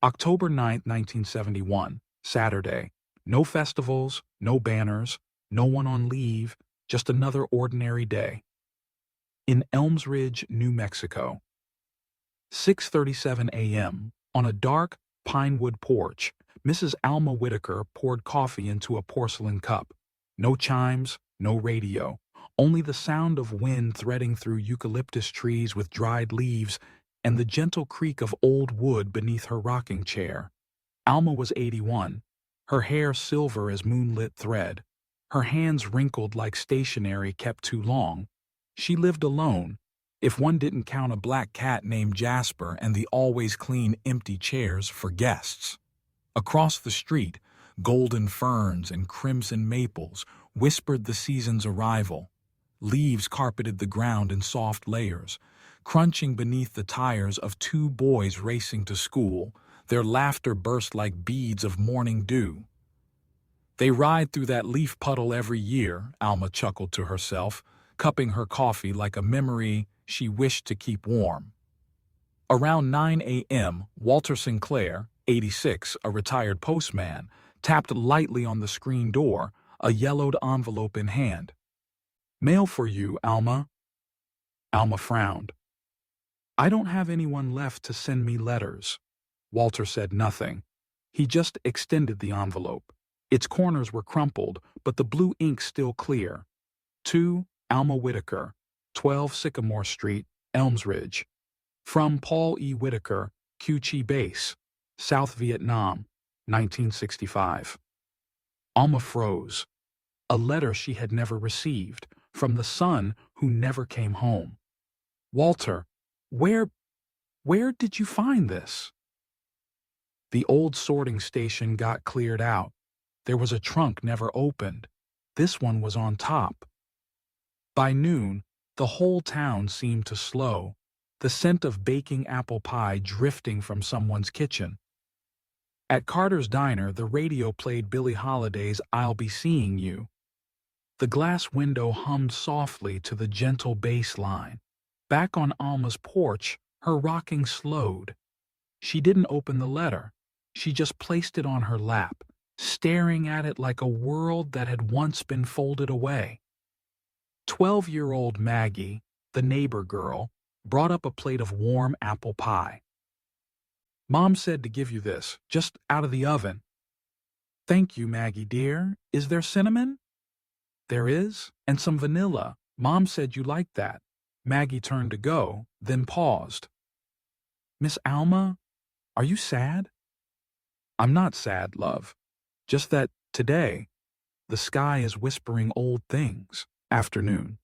October 9th, 1971, Saturday. No festivals, no banners, no one on leave, just another ordinary day. In Elmsridge, New Mexico. 6:37 a.m. On a dark, pinewood porch, Mrs. Alma Whitaker poured coffee into a porcelain cup. No chimes, no radio, only the sound of wind threading through eucalyptus trees with dried leaves and the gentle creak of old wood beneath her rocking chair. Alma was 81, her hair silver as moonlit thread, her hands wrinkled like stationery kept too long. She lived alone, if one didn't count a black cat named Jasper and the always clean empty chairs for guests. Across the street, golden ferns and crimson maples whispered the season's arrival. Leaves carpeted the ground in soft layers, crunching beneath the tires of two boys racing to school. Their laughter burst like beads of morning dew. They ride through that leaf puddle every year, Alma chuckled to herself, cupping her coffee like a memory she wished to keep warm. Around 9 a.m., Walter Sinclair, 86, a retired postman, tapped lightly on the screen door, a yellowed envelope in hand. "Mail for you, Alma." Alma frowned. "I don't have anyone left to send me letters." Walter said nothing. He just extended the envelope. Its corners were crumpled, but the blue ink still clear. To Alma Whitaker, 12 Sycamore Street, Elmsridge. From Paul E. Whitaker, Q-Chi Base, South Vietnam, 1965. Alma froze. A letter she had never received, from the son who never came home. "Walter, where did you find this?" The old sorting station got cleared out. There was a trunk never opened. This one was on top. By noon, the whole town seemed to slow, the scent of baking apple pie drifting from someone's kitchen. At Carter's Diner, the radio played Billie Holiday's "I'll Be Seeing You." The glass window hummed softly to the gentle bass line. Back on Alma's porch, her rocking slowed. She didn't open the letter. She just placed it on her lap, staring at it like a world that had once been folded away. 12-year-old Maggie, the neighbor girl, brought up a plate of warm apple pie. "Mom said to give you this, just out of the oven." "Thank you, Maggie dear. Is there cinnamon?" "There is, and some vanilla. Mom said you liked that." Maggie turned to go, then paused. "Miss Alma, are you sad?" "I'm not sad, love. Just that today, the sky is whispering old things." Afternoon.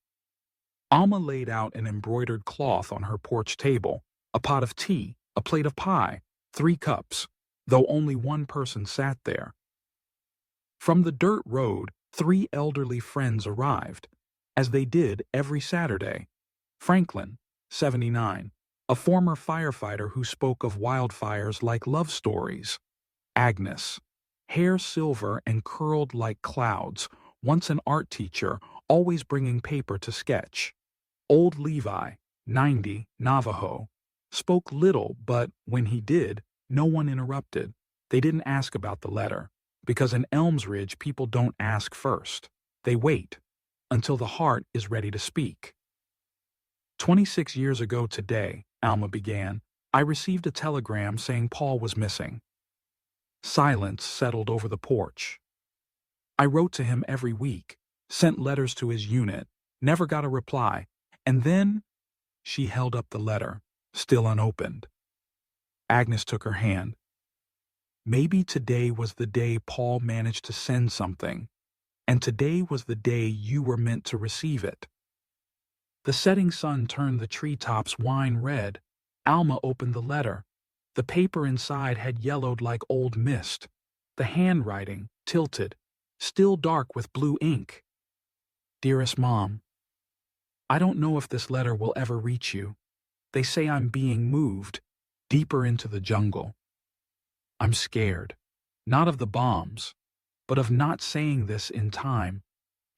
Alma laid out an embroidered cloth on her porch table, a pot of tea, a plate of pie, 3 cups, though only one person sat there. From the dirt road, 3 elderly friends arrived, as they did every Saturday. Franklin, 79, a former firefighter who spoke of wildfires like love stories. Agnes, hair silver and curled like clouds, once an art teacher, always bringing paper to sketch. Old Levi, 90, Navajo, spoke little, but when he did, no one interrupted. They didn't ask about the letter, because in Elmsridge people don't ask first. They wait until the heart is ready to speak. 26 years ago today, Alma began, I received a telegram saying Paul was missing. Silence settled over the porch. I wrote to him every week, sent letters to his unit, never got a reply, and then she held up the letter, still unopened. Agnes took her hand. Maybe today was the day Paul managed to send something, and today was the day you were meant to receive it. The setting sun turned the treetops wine red. Alma opened the letter. The paper inside had yellowed like old mist. The handwriting, tilted, still dark with blue ink. Dearest Mom, I don't know if this letter will ever reach you. They say I'm being moved deeper into the jungle. I'm scared, not of the bombs, but of not saying this in time.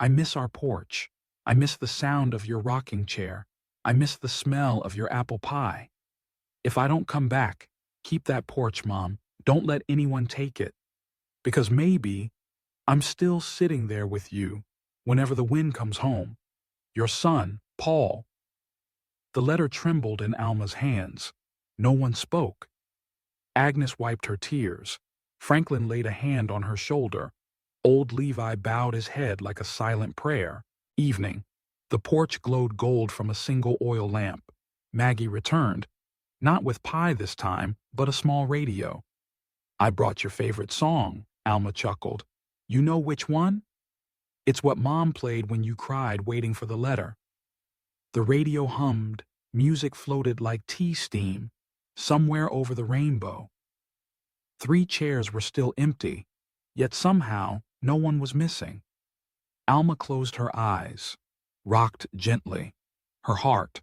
I miss our porch. I miss the sound of your rocking chair. I miss the smell of your apple pie. If I don't come back, keep that porch, Mom. Don't let anyone take it, because maybe I'm still sitting there with you whenever the wind comes home. Your son, Paul. The letter trembled in Alma's hands. No one spoke. Agnes wiped her tears. Franklin laid a hand on her shoulder. Old Levi bowed his head like a silent prayer. Evening. The porch glowed gold from a single oil lamp. Maggie returned, not with pie this time, but a small radio. I brought your favorite song, Alma chuckled. You know which one? It's what Mom played when you cried waiting for the letter. The radio hummed, music floated like tea steam, somewhere over the rainbow. 3 chairs were still empty, yet somehow no one was missing. Alma closed her eyes, rocked gently. Her heart,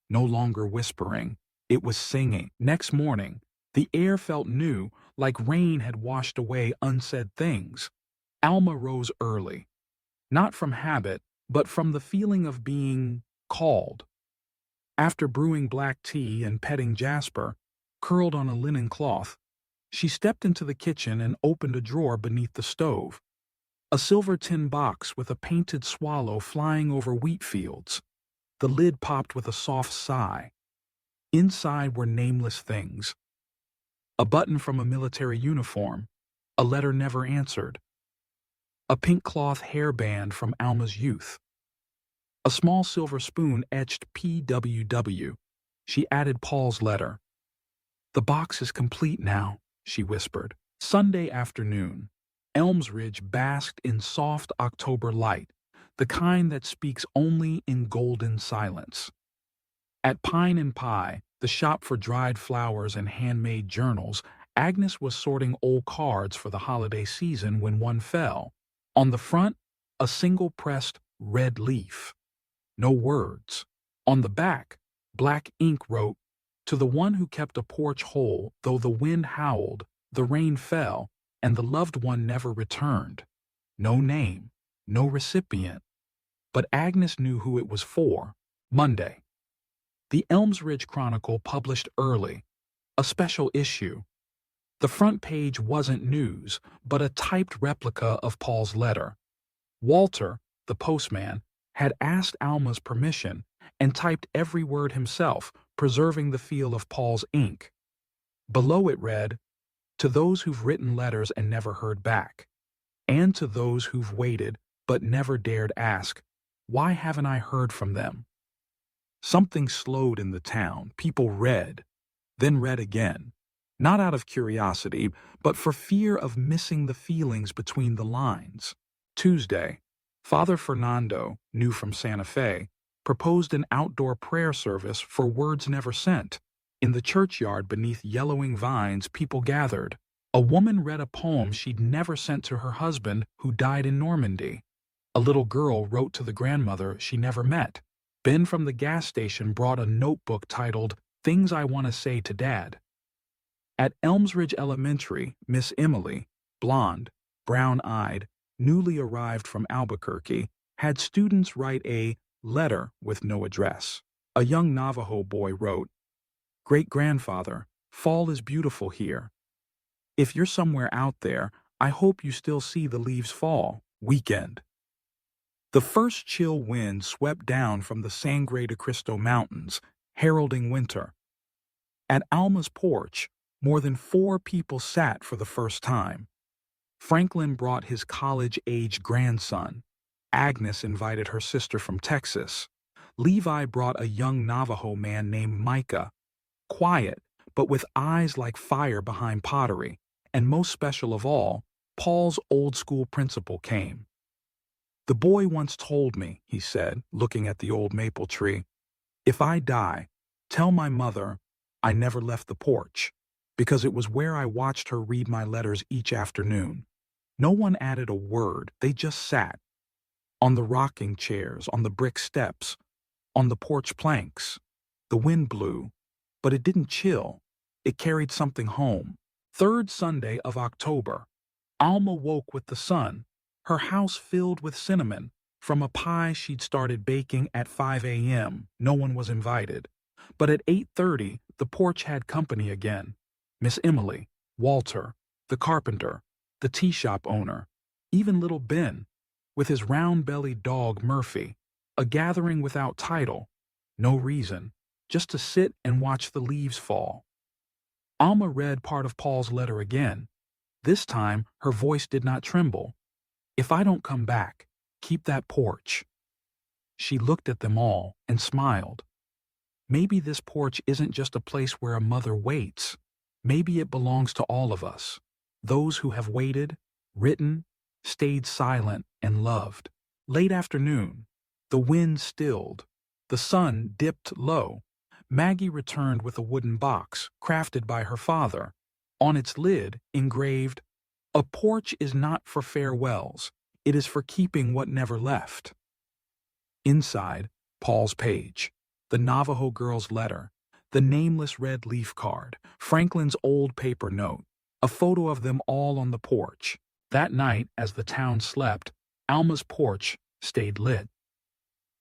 no longer whispering, it was singing. Next morning, the air felt new, like rain had washed away unsaid things. Alma rose early, not from habit, but from the feeling of being called. After brewing black tea and petting Jasper, curled on a linen cloth, she stepped into the kitchen and opened a drawer beneath the stove. A silver tin box with a painted swallow flying over wheat fields. The lid popped with a soft sigh. Inside were nameless things. A button from a military uniform, a letter never answered. A pink cloth hairband from Alma's youth. A small silver spoon etched PWW. She added Paul's letter. The box is complete now, she whispered. Sunday afternoon. Elmsridge basked in soft October light, the kind that speaks only in golden silence. At Pine and Pie, the shop for dried flowers and handmade journals, Agnes was sorting old cards for the holiday season when one fell. On the front, a single-pressed red leaf. No words. On the back, black ink wrote, "To the one who kept a porch whole, though the wind howled, the rain fell, and the loved one never returned." No name, no recipient. But Agnes knew who it was for. Monday. The Elmsridge Chronicle published early. A special issue. The front page wasn't news, but a typed replica of Paul's letter. Walter, the postman, had asked Alma's permission and typed every word himself, preserving the feel of Paul's ink. Below it read, "To those who've written letters and never heard back, and to those who've waited but never dared ask, why haven't I heard from them?" Something slowed in the town. People read, then read again. Not out of curiosity, but for fear of missing the feelings between the lines. Tuesday, Father Fernando, new from Santa Fe, proposed an outdoor prayer service for words never sent. In the churchyard beneath yellowing vines, people gathered. A woman read a poem she'd never sent to her husband who died in Normandy. A little girl wrote to the grandmother she never met. Ben from the gas station brought a notebook titled, "Things I Want to Say to Dad." At Elmsridge Elementary, Miss Emily, blonde, brown-eyed, newly arrived from Albuquerque, had students write a letter with no address. A young Navajo boy wrote, "Great-grandfather, fall is beautiful here. If you're somewhere out there, I hope you still see the leaves fall. Weekend." The first chill wind swept down from the Sangre de Cristo Mountains, heralding winter. At Alma's porch, more than 4 people sat for the first time. Franklin brought his college-age grandson. Agnes invited her sister from Texas. Levi brought a young Navajo man named Micah, quiet, but with eyes like fire behind pottery. And most special of all, Paul's old-school principal came. "The boy once told me," he said, looking at the old maple tree, "if I die, tell my mother I never left the porch, because it was where I watched her read my letters each afternoon." No one added a word, they just sat. On the rocking chairs, on the brick steps, on the porch planks. The wind blew, but it didn't chill. It carried something home. Third Sunday of October. Alma woke with the sun, her house filled with cinnamon, from a pie she'd started baking at 5 a.m. No one was invited. But at 8:30, the porch had company again. Miss Emily, Walter, the carpenter, the tea shop owner, even little Ben, with his round-bellied dog Murphy, a gathering without title, no reason, just to sit and watch the leaves fall. Alma read part of Paul's letter again. This time, her voice did not tremble. "If I don't come back, keep that porch." She looked at them all and smiled. Maybe this porch isn't just a place where a mother waits. Maybe it belongs to all of us, those who have waited, written, stayed silent, and loved. Late afternoon, the wind stilled, the sun dipped low. Maggie returned with a wooden box crafted by her father. On its lid, engraved, "A porch is not for farewells, it is for keeping what never left." Inside, Paul's page, the Navajo girl's letter, the nameless red leaf card, Franklin's old paper note, a photo of them all on the porch. That night, as the town slept, Alma's porch stayed lit.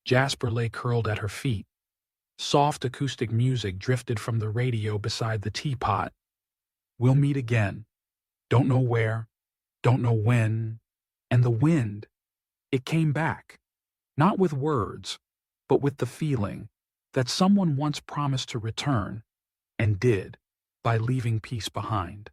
Jasper lay curled at her feet. Soft acoustic music drifted from the radio beside the teapot. "We'll meet again. Don't know where, don't know when." And the wind, it came back, not with words, but with the feeling that someone once promised to return, and did, by leaving peace behind.